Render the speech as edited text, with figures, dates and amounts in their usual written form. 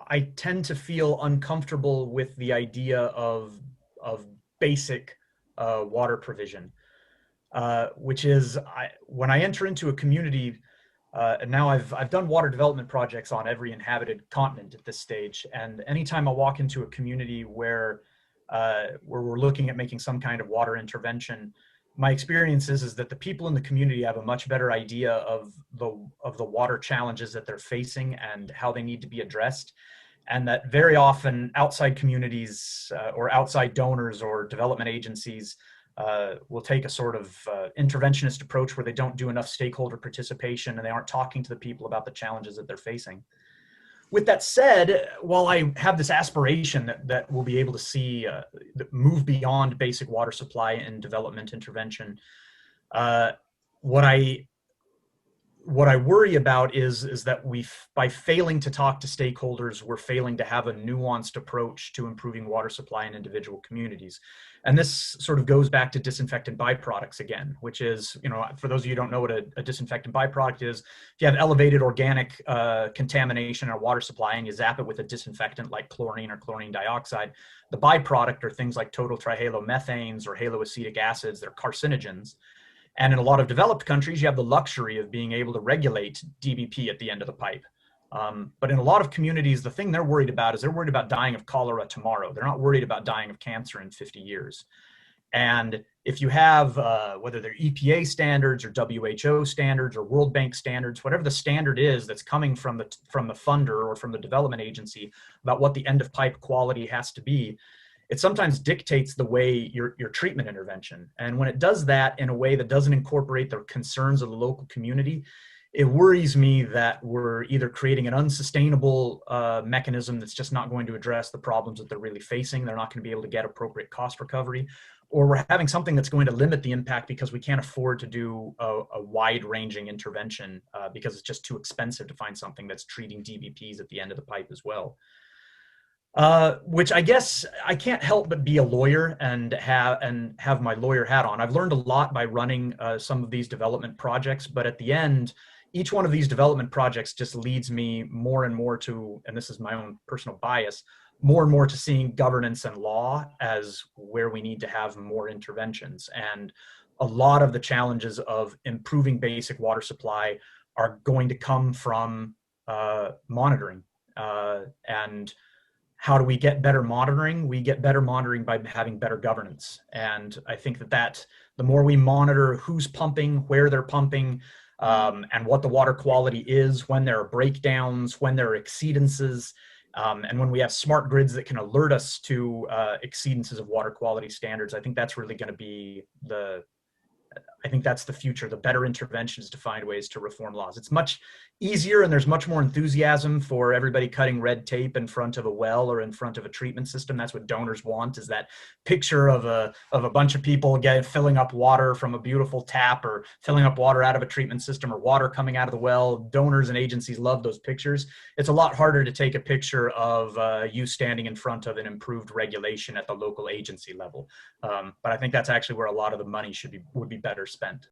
I tend to feel uncomfortable with the idea of basic water provision, which is when I enter into a community. And now I've done water development projects on every inhabited continent at this stage. And anytime I walk into a community where we're looking at making some kind of water intervention, my experience is that the people in the community have a much better idea of the water challenges that they're facing and how they need to be addressed. And that very often outside communities or outside donors or development agencies will take a sort of interventionist approach where they don't do enough stakeholder participation and they aren't talking to the people about the challenges that they're facing. With that said, while I have this aspiration that we'll be able to see move beyond basic water supply and development intervention, uh, what I what I worry about is that by failing to talk to stakeholders, we're failing to have a nuanced approach to improving water supply in individual communities. And this sort of goes back to disinfectant byproducts again, which is, for those of you who don't know what a disinfectant byproduct is, if you have elevated organic contamination in a water supply and you zap it with a disinfectant like chlorine or chlorine dioxide, the byproduct are things like total trihalomethanes or haloacetic acids. They're carcinogens. And in a lot of developed countries, you have the luxury of being able to regulate DBP at the end of the pipe. But in a lot of communities, the thing they're worried about is they're worried about dying of cholera tomorrow. They're not worried about dying of cancer in 50 years. And if you have, whether they're EPA standards or WHO standards or World Bank standards, whatever the standard is that's coming from the funder or from the development agency about what the end of pipe quality has to be, it sometimes dictates the way your treatment intervention. And when it does that in a way that doesn't incorporate the concerns of the local community, it worries me that we're either creating an unsustainable mechanism that's just not going to address the problems that they're really facing. They're not going to be able to get appropriate cost recovery, or we're having something that's going to limit the impact because we can't afford to do a wide-ranging intervention because it's just too expensive to find something that's treating DBPs at the end of the pipe as well. Which I guess I can't help but be a lawyer and have my lawyer hat on. I've learned a lot by running some of these development projects, but at the end, each one of these development projects just leads me more and more to, and this is my own personal bias, more and more to seeing governance and law as where we need to have more interventions. And a lot of the challenges of improving basic water supply are going to come from monitoring and how do we get better monitoring? We get better monitoring by having better governance. And I think that the more we monitor who's pumping, where they're pumping, and what the water quality is, when there are breakdowns, when there are exceedances, and when we have smart grids that can alert us to exceedances of water quality standards, I think that's really going to be I think that's the future, the better interventions to find ways to reform laws. It's much easier and there's much more enthusiasm for everybody cutting red tape in front of a well or in front of a treatment system. That's what donors want, is that picture of a bunch of people filling up water from a beautiful tap or filling up water out of a treatment system or water coming out of the well. Donors and agencies love those pictures. It's a lot harder to take a picture of you standing in front of an improved regulation at the local agency level. But I think that's actually where a lot of the money would be better spent.